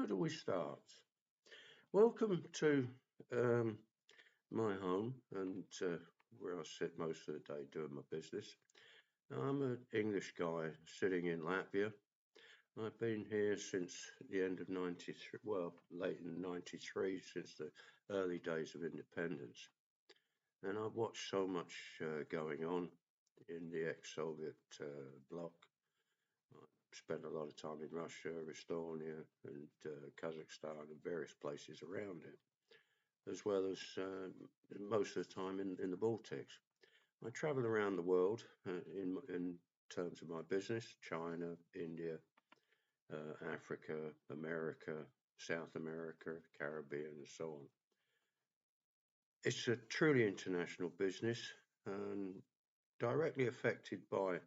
Where do we start? Welcome to um, my home and where I sit most of the day doing my business. I'm an English guy sitting in Latvia. I've been here since the end of 93, well, late in 93, since the early days of independence. And I've watched so much going on in the ex-Soviet bloc. I spent a lot of time in Russia, Estonia, and Kazakhstan, and various places around it, as well as most of the time in the Baltics. I travel around the world in terms of my business: China, India, Africa, America, South America, Caribbean, and so on. It's a truly international business and directly affected by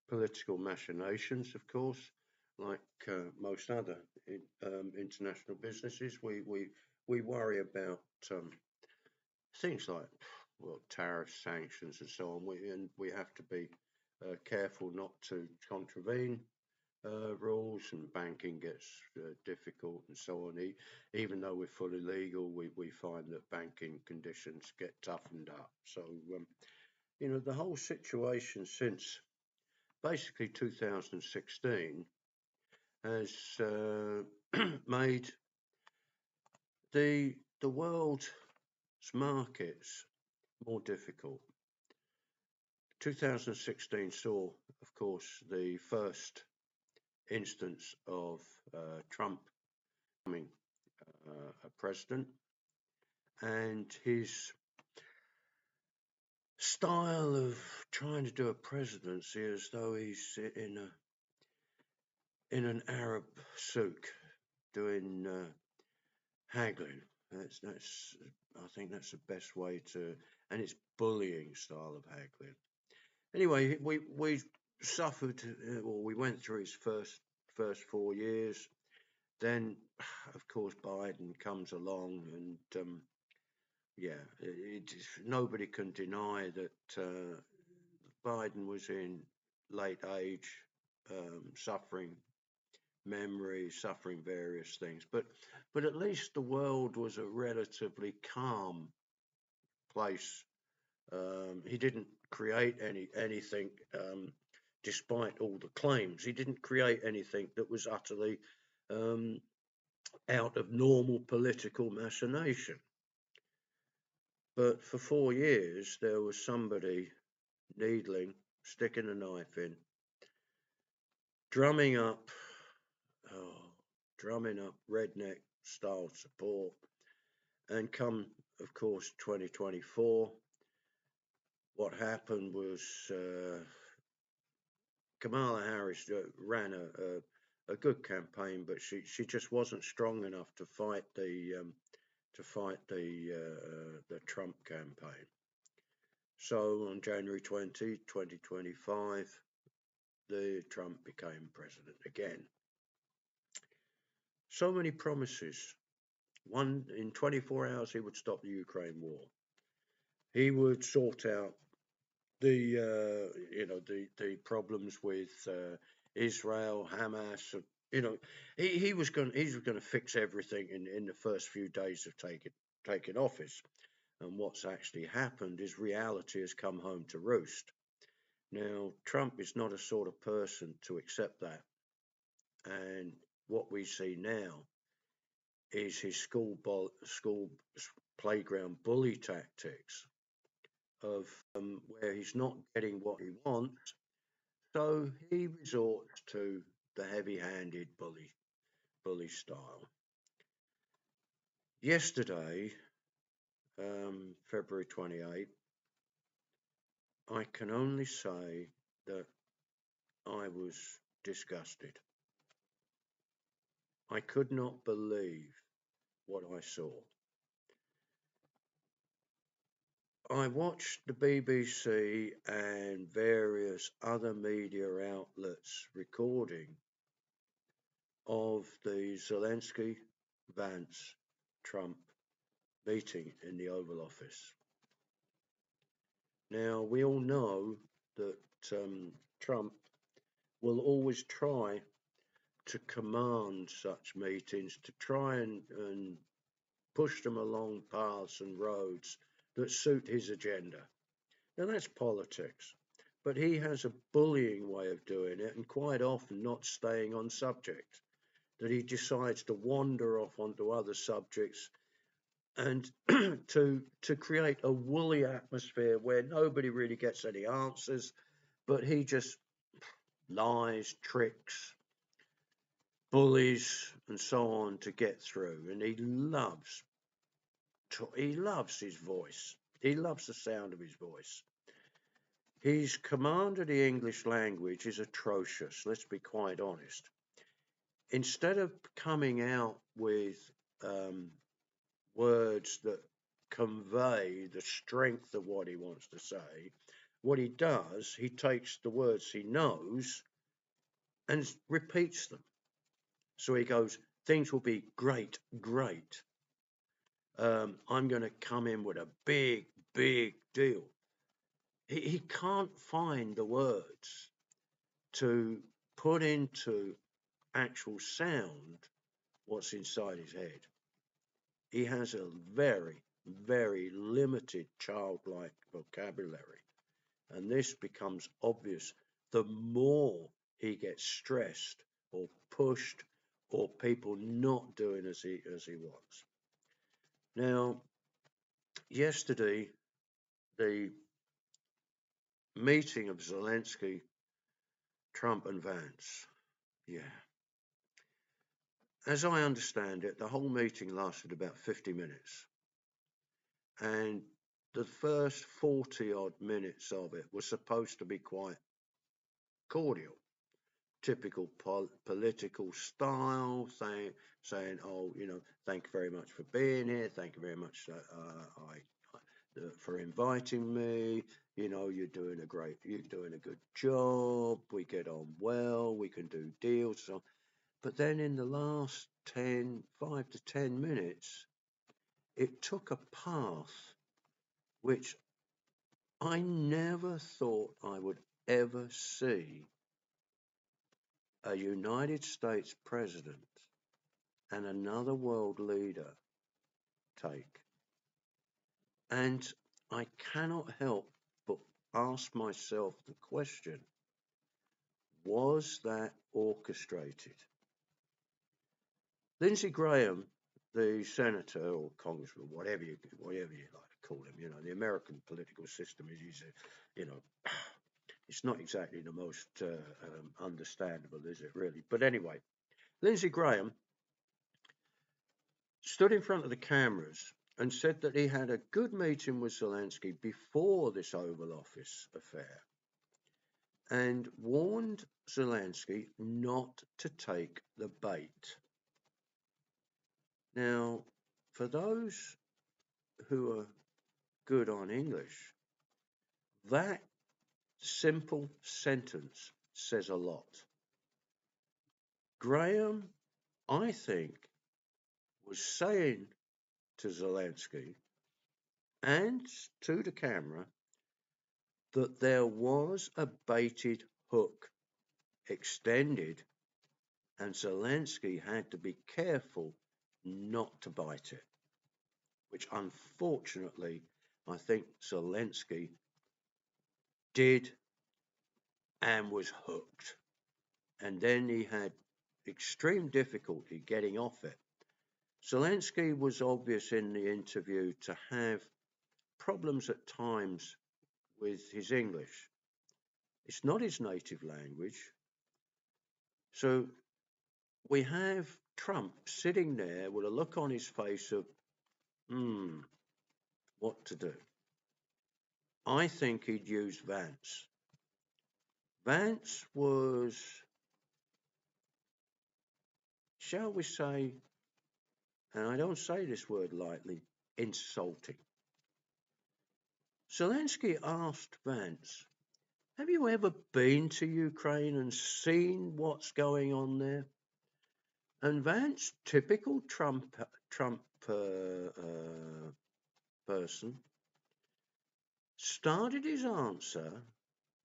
political machinations, of course. Like most other international businesses, we worry about things like tariffs, sanctions, and so on. We have to be careful not to contravene rules, and banking gets difficult and so on. Even though we're fully legal, we find that banking conditions get toughened up. So, the whole situation since basically 2016 has made the world's markets more difficult. 2016 saw, of course, the first instance of Trump becoming a president, and his style of trying to do a presidency as though he's in an Arab souk doing haggling. That's I think that's the best way to, and it's bullying style of haggling. Anyway, we suffered, or we went through his first 4 years. Then, of course, Biden comes along, and nobody can deny that Biden was in late age, suffering memory, suffering various things, but at least the world was a relatively calm place. He didn't create anything, despite all the claims. He didn't create anything that was utterly out of normal political machination. But for 4 years, there was somebody needling, sticking a knife in, drumming up redneck style support, and come, of course, 2024, what happened was Kamala Harris ran a good campaign, but she just wasn't strong enough to fight the Trump campaign. So on January 20, 2025, the Trump became president again. So many promises. One, in 24 hours, he would stop the Ukraine war. He would sort out the problems with Israel, Hamas. He was going to fix everything in the first few days of taking office. And what's actually happened is reality has come home to roost. Now, Trump is not a sort of person to accept that. And what we see now is his school playground bully tactics of where he's not getting what he wants, so he resorts to the heavy-handed bully style. Yesterday, February 28, I can only say that I was disgusted. I could not believe what I saw. I watched the BBC and various other media outlets recording of the Zelensky, Vance, Trump meeting in the Oval Office. Now, we all know that Trump will always try to command such meetings, to try and push them along paths and roads that suit his agenda. Now that's politics. But he has a bullying way of doing it, and quite often not staying on subject. That he decides to wander off onto other subjects and to create a woolly atmosphere where nobody really gets any answers, but he just lies, tricks, bullies, and so on to get through. And he loves his voice. He loves the sound of his voice. His command of the English language is atrocious, let's be quite honest. Instead of coming out with words that convey the strength of what he wants to say, what he does, he takes the words he knows and repeats them. So he goes, things will be great, great. I'm going to come in with a big, big deal. He can't find the words to put into actual sound what's inside his head. He has a very, very limited childlike vocabulary. And this becomes obvious the more he gets stressed or pushed or people not doing as he wants. Now, yesterday, the meeting of Zelensky, Trump and Vance. Yeah. As I understand it, the whole meeting lasted about 50 minutes. And the first 40 odd minutes of it was supposed to be quite cordial, typical political style, saying, oh, thank you very much for being here. Thank you very much for inviting me. You're doing a good job. We get on well. We can do deals. So, but then in the last 5 to 10 minutes, it took a path which I never thought I would ever see a United States president and another world leader take. And I cannot help but ask myself the question, was that orchestrated? Lindsay Graham, the senator or congressman, whatever you like to call him, the American political system is, it's not exactly the most understandable, is it really? But anyway, Lindsay Graham stood in front of the cameras and said that he had a good meeting with Zelensky before this Oval Office affair and warned Zelensky not to take the bait. Now, for those who are good on English, that simple sentence says a lot. Graham, I think, was saying to Zelensky and to the camera that there was a baited hook extended and Zelensky had to be careful not to bite it, which unfortunately I think Zelensky did and was hooked. And then he had extreme difficulty getting off it. Zelensky was obvious in the interview to have problems at times with his English. It's not his native language. So we have Trump sitting there with a look on his face of, what to do. I think he'd use Vance. Vance was, shall we say, and I don't say this word lightly, insulting. Zelensky asked Vance, have you ever been to Ukraine and seen what's going on there? And Vance, typical Trump person, started his answer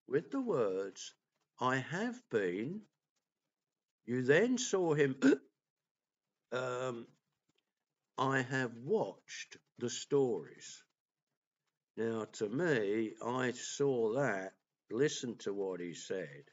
with the words, I have been, You then saw him. I have watched the stories. Now, to me, I saw that, listened to what he said,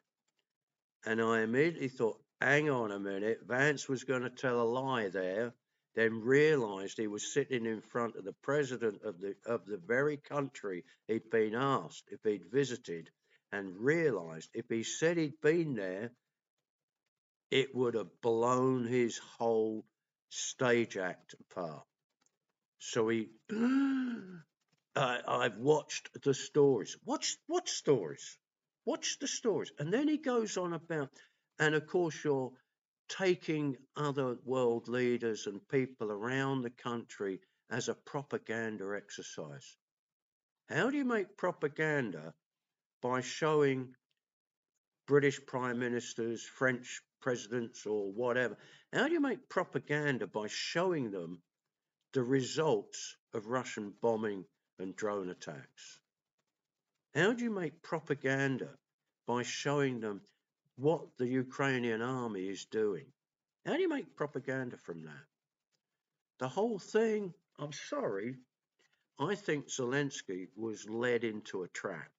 and I immediately thought, hang on a minute, Vance was going to tell a lie there, then realised he was sitting in front of the president of the very country he'd been asked if he'd visited, and realised if he said he'd been there, it would have blown his whole stage act apart. So he, I've watched the stories. Watch stories. Watch the stories. And then he goes on about, and of course you're taking other world leaders and people around the country as a propaganda exercise. How do you make propaganda? By showing British prime ministers, French presidents, or whatever. How do you make propaganda? By showing them the results of Russian bombing and drone attacks. How do you make propaganda? By showing them what the Ukrainian army is doing. How do you make propaganda from that? The whole thing, I'm sorry, I think Zelensky was led into a trap.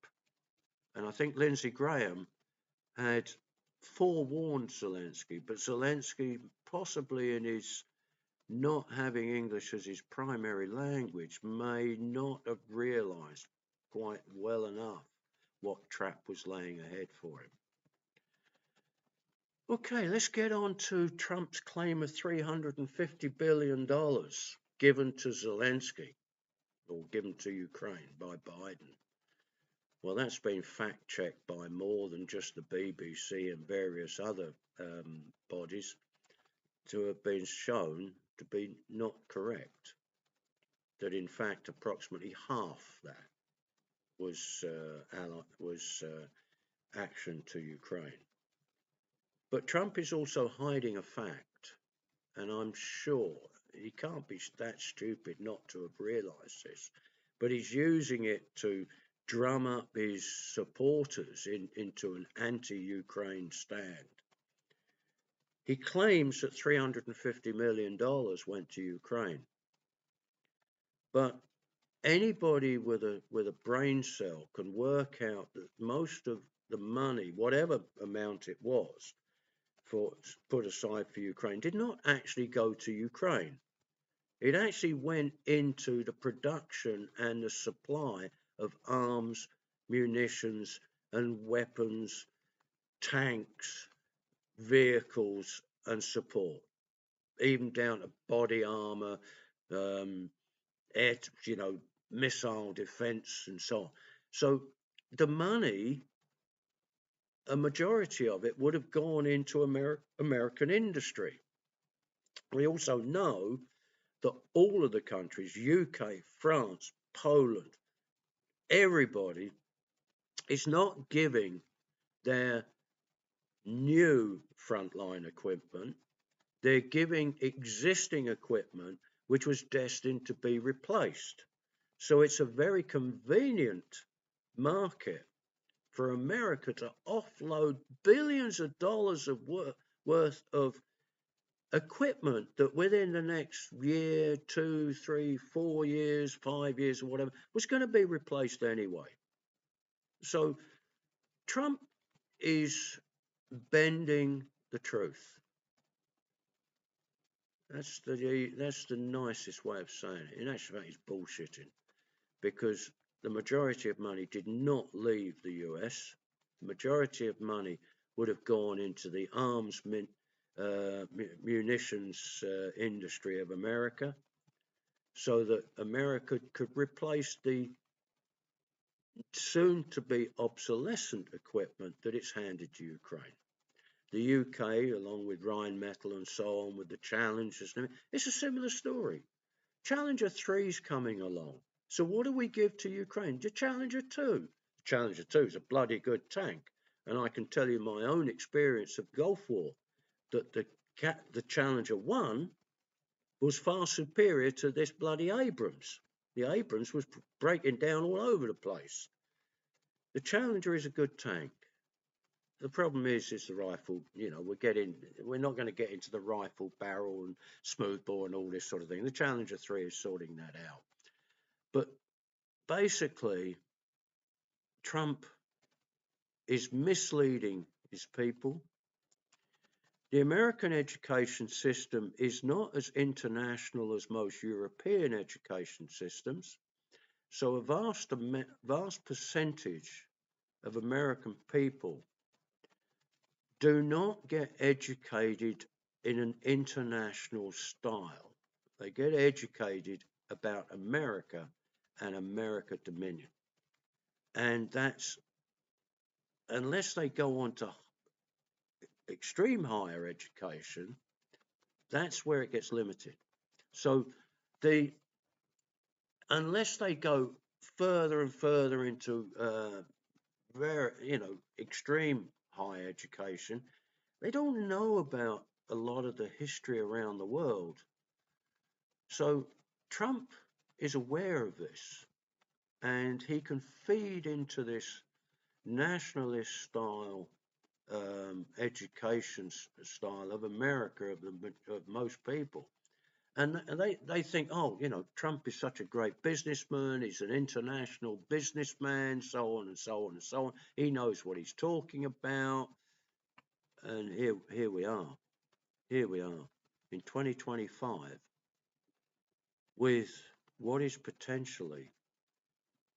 And I think Lindsay Graham had forewarned Zelensky, but Zelensky, possibly in his not having English as his primary language, may not have realised quite well enough what trap was laying ahead for him. Okay, let's get on to Trump's claim of $350 billion given to Zelensky, or given to Ukraine by Biden. Well, that's been fact-checked by more than just the BBC and various other bodies to have been shown to be not correct. That in fact approximately half that was action to Ukraine. But Trump is also hiding a fact, and I'm sure he can't be that stupid not to have realised this, but he's using it to drum up his supporters into an anti-Ukraine stand. He claims that $350 million went to Ukraine, but anybody with a brain cell can work out that most of the money, whatever amount it was, put aside for Ukraine, did not actually go to Ukraine. It actually went into the production and the supply of arms, munitions, and weapons, tanks, vehicles, and support, even down to body armor, air, missile defense, and so on. So the money, a majority of it would have gone into American industry. We also know that all of the countries, UK, France, Poland, everybody is not giving their new frontline equipment. They're giving existing equipment which was destined to be replaced. So it's a very convenient market for America to offload billions of dollars of worth of equipment that within the next year, 2, 3, 4 years, 5 years, or whatever, was going to be replaced anyway. So Trump is bending the truth. That's the nicest way of saying it. In actual fact, he's bullshitting, because the majority of money did not leave the US. The majority of money would have gone into the arms munitions industry of America, so that America could replace the soon-to-be obsolescent equipment that it's handed to Ukraine. The UK, along with Rheinmetall and so on, with the Challengers, it's a similar story. Challenger 3 is coming along. So what do we give to Ukraine? The Challenger 2. Challenger 2 is a bloody good tank. And I can tell you my own experience of Gulf War, that the Challenger 1 was far superior to this bloody Abrams. The Abrams was breaking down all over the place. The Challenger is a good tank. the problem is the rifle. We're not going to get into the rifle barrel and smoothbore and all this sort of thing. The Challenger 3 is sorting that out. But basically, Trump is misleading his people. The American education system is not as international as most European education systems. So a vast percentage of American people do not get educated in an international style. They get educated about America and America Dominion. And that's, unless they go on to extreme higher education, that's where it gets limited. So unless they go further and further into very, extreme high education, they don't know about a lot of the history around the world. So Trump is aware of this, and he can feed into this nationalist style education style of America of most people. And they think, oh, Trump is such a great businessman. He's an international businessman, so on and so on and so on. He knows what he's talking about. And here we are. Here we are in 2025 with what is potentially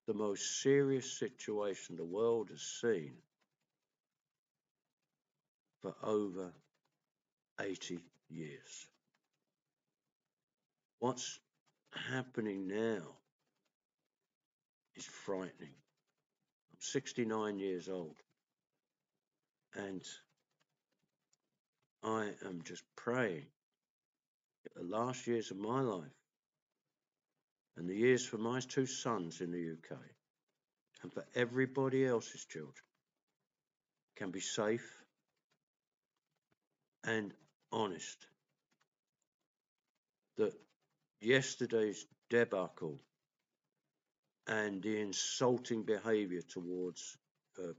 the most serious situation the world has seen for over 80 years. What's happening now is frightening. I'm 69 years old, and I am just praying that the last years of my life and the years for my two sons in the UK and for everybody else's children can be safe and honest. That yesterday's debacle and the insulting behaviour towards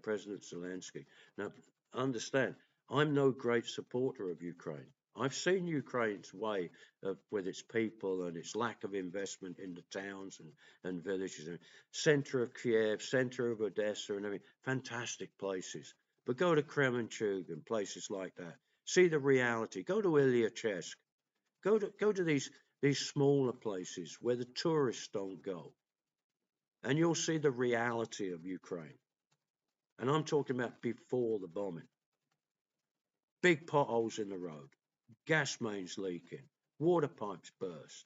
President Zelensky. Now, understand, I'm no great supporter of Ukraine. I've seen Ukraine's way with its people and its lack of investment in the towns and villages. Centre of Kiev, centre of Odessa and everything, fantastic places. But go to Kremenchug and places like that. See the reality. Go to Ilyachevsk. Go to these smaller places where the tourists don't go. And you'll see the reality of Ukraine. And I'm talking about before the bombing. Big potholes in the road, gas mains leaking, water pipes burst,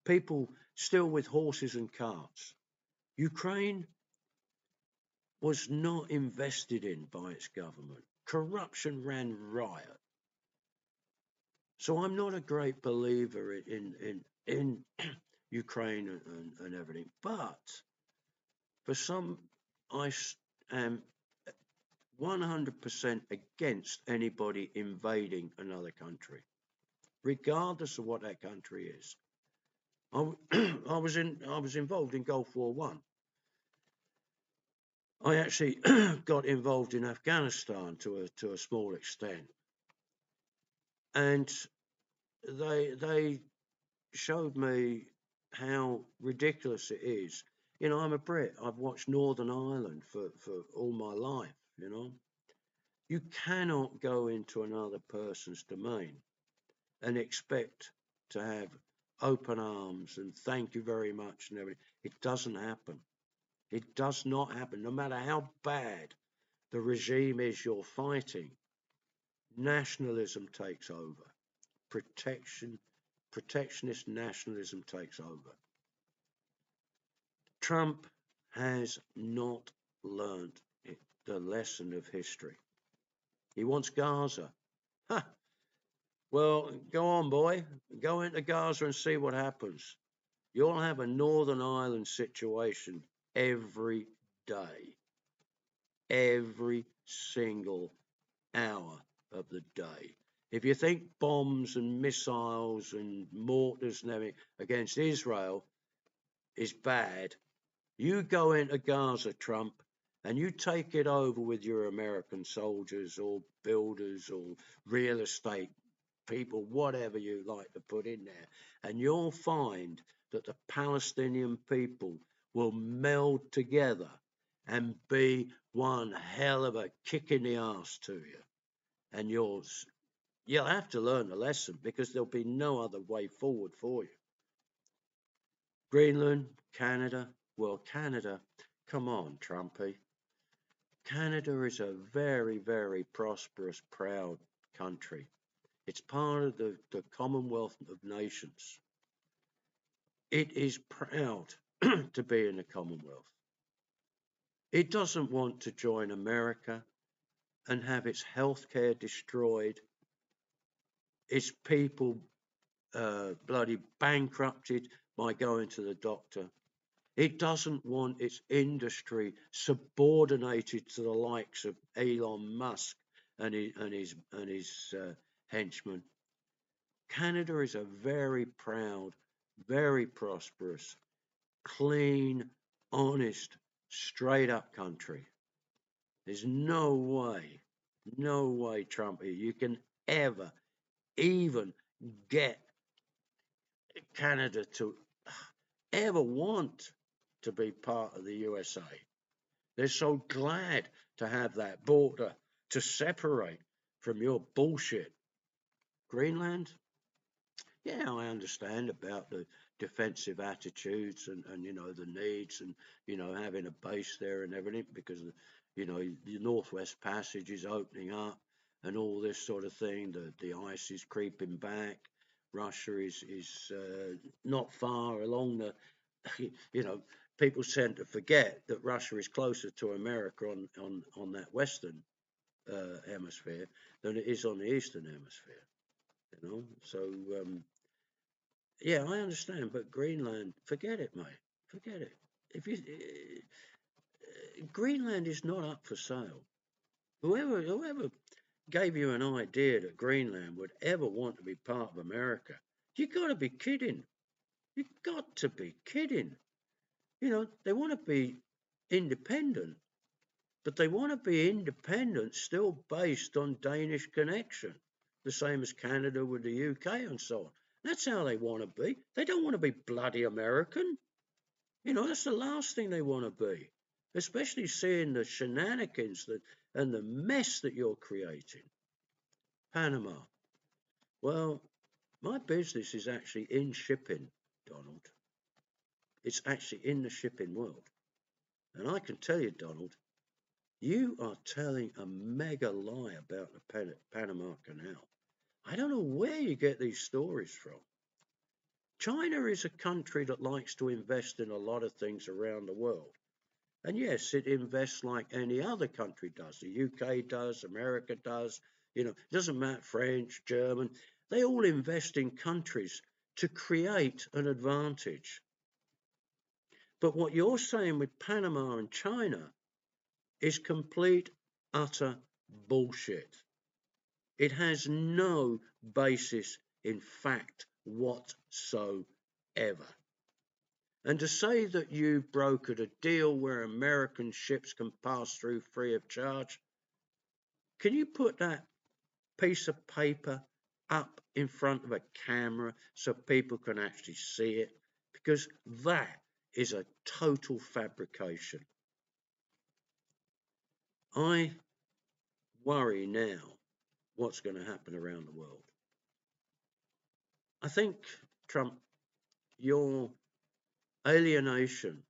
people still with horses and carts. Ukraine was not invested in by its government. Corruption ran riot. So I'm not a great believer in Ukraine and everything. But for some, I am 100% against anybody invading another country, regardless of what that country is. I was involved in Gulf War One. I actually got involved in Afghanistan to a small extent, and they showed me how ridiculous it is. I'm a Brit. I've watched Northern Ireland for all my life. You cannot go into another person's domain and expect to have open arms and thank you very much and everything. It doesn't happen. It does not happen. No matter how bad the regime is you're fighting, nationalism takes over. Protectionist nationalism takes over. Trump has not learned the lesson of history. He wants Gaza. Ha! Well, go on, boy. Go into Gaza and see what happens. You'll have a Northern Ireland situation every day. Every single hour of the day. If you think bombs and missiles and mortars and everything against Israel is bad, you go into Gaza, Trump, and you take it over with your American soldiers or builders or real estate people, whatever you like to put in there, and you'll find that the Palestinian people will meld together and be one hell of a kick in the arse to you. And you'll have to learn the lesson because there'll be no other way forward for you. Greenland, Canada, well, Canada, come on, Trumpy. Canada is a very, very prosperous, proud country. It's part of the Commonwealth of Nations. It is proud to be in the Commonwealth. It doesn't want to join America and have its healthcare destroyed, its people bloody bankrupted by going to the doctor. It doesn't want its industry subordinated to the likes of Elon Musk and his henchmen. Canada is a very proud, very prosperous, clean, honest, straight up country. There's no way, Trumpy, you can ever even get Canada to ever want to be part of the USA. They're so glad to have that border to separate from your bullshit. Greenland? Yeah, I understand about the defensive attitudes and the needs and having a base there and everything because the Northwest Passage is opening up and all this sort of thing. The ice is creeping back. Russia is not far along the people tend to forget that Russia is closer to America on that western hemisphere than it is on the eastern hemisphere. So yeah, I understand, but Greenland, forget it, mate, forget it. If you Greenland is not up for sale. Whoever gave you an idea that Greenland would ever want to be part of America, you got to be kidding. You got to be kidding. They want to be independent, but they want to be independent still based on Danish connection, the same as Canada with the UK and so on. That's how they want to be. They don't want to be bloody American. That's the last thing they want to be, especially seeing the shenanigans and the mess that you're creating. Panama. Well, my business is actually in shipping, Donald. It's actually in the shipping world. And I can tell you, Donald, you are telling a mega lie about the Panama Canal. I don't know where you get these stories from. China is a country that likes to invest in a lot of things around the world. And yes, it invests like any other country does. The UK does, America does, it doesn't matter, French, German. They all invest in countries to create an advantage. But what you're saying with Panama and China is complete, utter bullshit. It has no basis in fact whatsoever. And to say that you brokered a deal where American ships can pass through free of charge, can you put that piece of paper up in front of a camera so people can actually see it? Because that is a total fabrication. I worry now what's going to happen around the world. I think, Trump, your alienation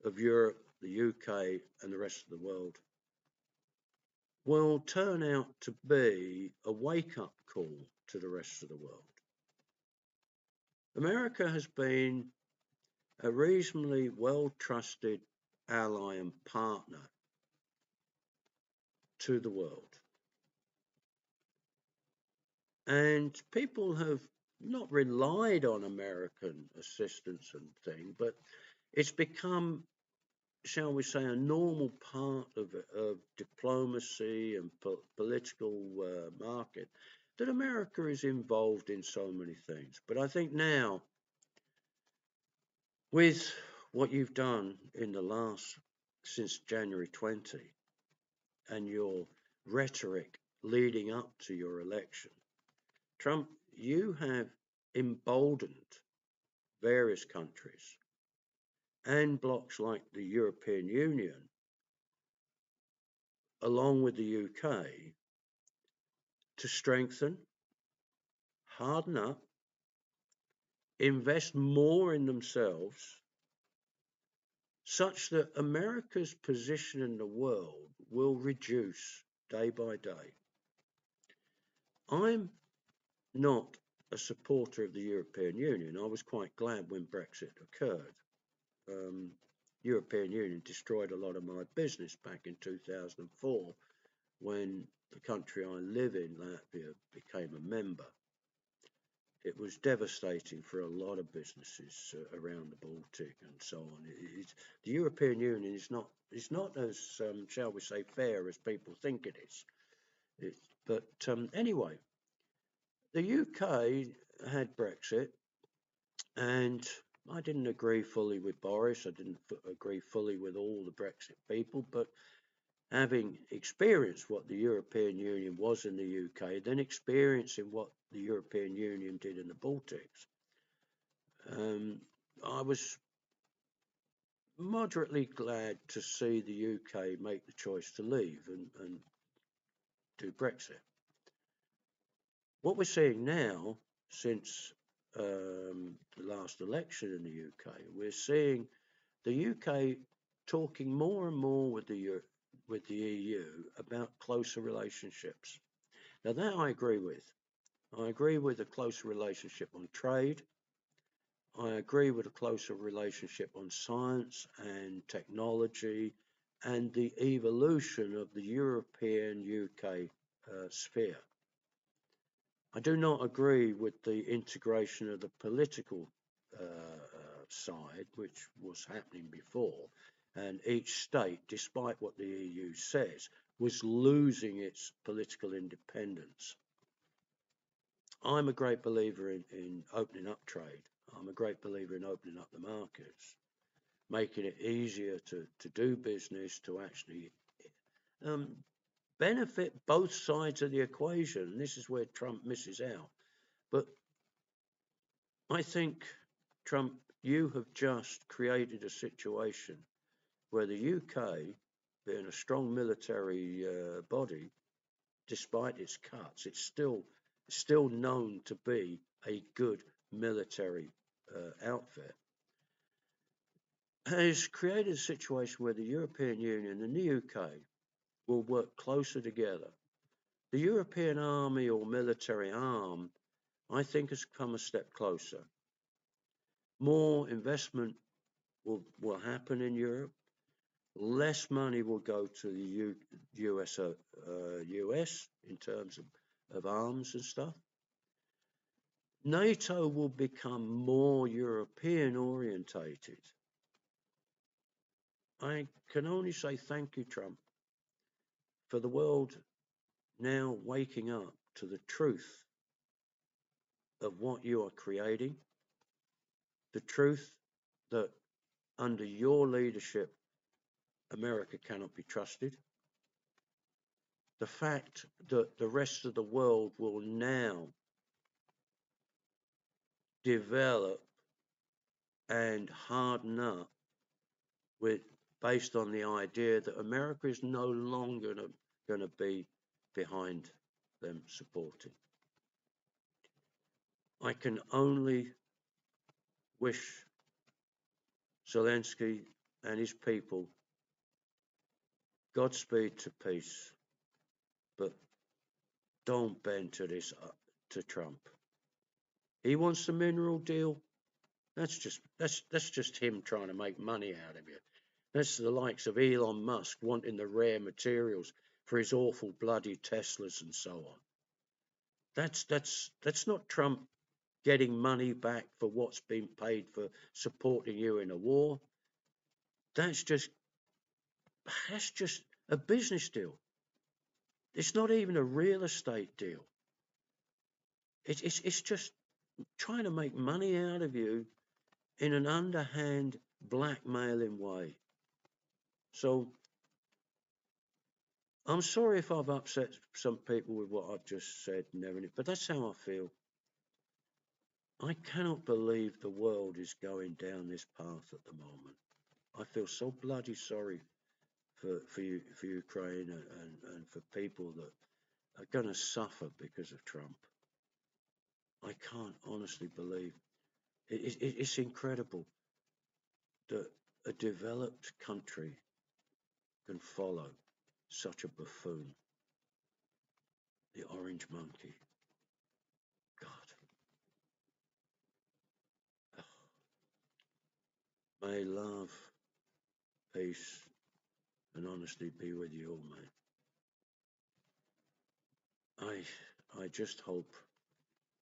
of Europe, the UK, and the rest of the world will turn out to be a wake-up call to the rest of the world. America has been a reasonably well-trusted ally and partner to the world. And people have not relied on American assistance and thing, but it's become, shall we say, a normal part of diplomacy and political market that America is involved in so many things. But I think now, with what you've done in the last since January 20 and your rhetoric leading up to your election, Trump, you have emboldened various countries and blocs like the European Union, along with the UK, to strengthen, harden up, invest more in themselves, such that America's position in the world will reduce day by day. I'm not a supporter of the European Union. I was quite glad when Brexit occurred. European Union destroyed a lot of my business back in 2004 when the country I live in, Latvia, became a member. It was devastating for a lot of businesses around the Baltic and so on. The European Union is not as, shall we say, fair as people think it is. But anyway, the UK had Brexit, and I didn't agree fully with Boris. I didn't agree fully with all the Brexit people, but having experienced what the European Union was in the UK, then experiencing what the European Union did in the Baltics, I was moderately glad to see the UK make the choice to leave and do Brexit. What we're seeing now, since the last election in the UK, we're seeing the UK talking more and more with the EU about closer relationships. Now that I agree with. I agree with a closer relationship on trade. I agree with a closer relationship on science and technology and the evolution of the European UK sphere. I do not agree with the integration of the political side, which was happening before, and each state, despite what the EU says, was losing its political independence. I'm a great believer in opening up trade. I'm a great believer in opening up the markets, making it easier to do business, to actually benefit both sides of the equation. This is where Trump misses out. But I think, Trump, you have just created a situation where the UK, being a strong military body, despite its cuts, it's still known to be a good military outfit, has created a situation where the European Union and the UK will work closer together. The European army or military arm, I think, has come a step closer. More investment will happen in Europe. Less money will go to the US in terms of arms and stuff. NATO will become more European orientated. I can only say thank you, Trump, for the world now waking up to the truth of what you are creating, the truth that under your leadership, America cannot be trusted, the fact that the rest of the world will now develop and harden up based on the idea that America is no longer going to be behind them supporting. I can only wish Zelensky and his people Godspeed to peace, but don't bend to to Trump. He wants the mineral deal. That's just him trying to make money out of you. That's the likes of Elon Musk wanting the rare materials for his awful bloody Teslas and so on. That's not Trump getting money back for what's been paid for supporting you in a war. That's just a business deal. It's not even a real estate deal. It's just trying to make money out of you in an underhand, blackmailing way. So I'm sorry if I've upset some people with what I've just said and everything, but that's how I feel. I cannot believe the world is going down this path at the moment. I feel so bloody sorry for Ukraine and for people that are going to suffer because of Trump. I can't honestly believe it's incredible that a developed country can follow such a buffoon, the orange monkey. God, may love, peace, and honesty be with you all, mate. I just hope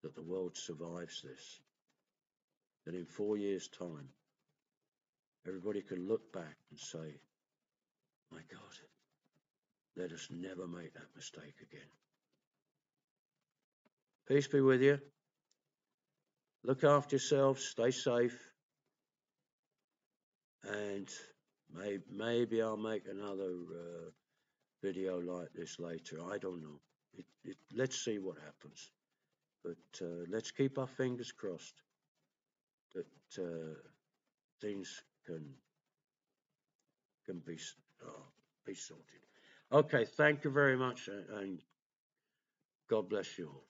that the world survives this. That in 4 years' time, everybody can look back and say, "My God, let us never make that mistake again." Peace be with you. Look after yourselves. Stay safe. And maybe I'll make another video like this later. I don't know. Let's see what happens. But let's keep our fingers crossed that things can be sorted. Okay, thank you very much, and God bless you all.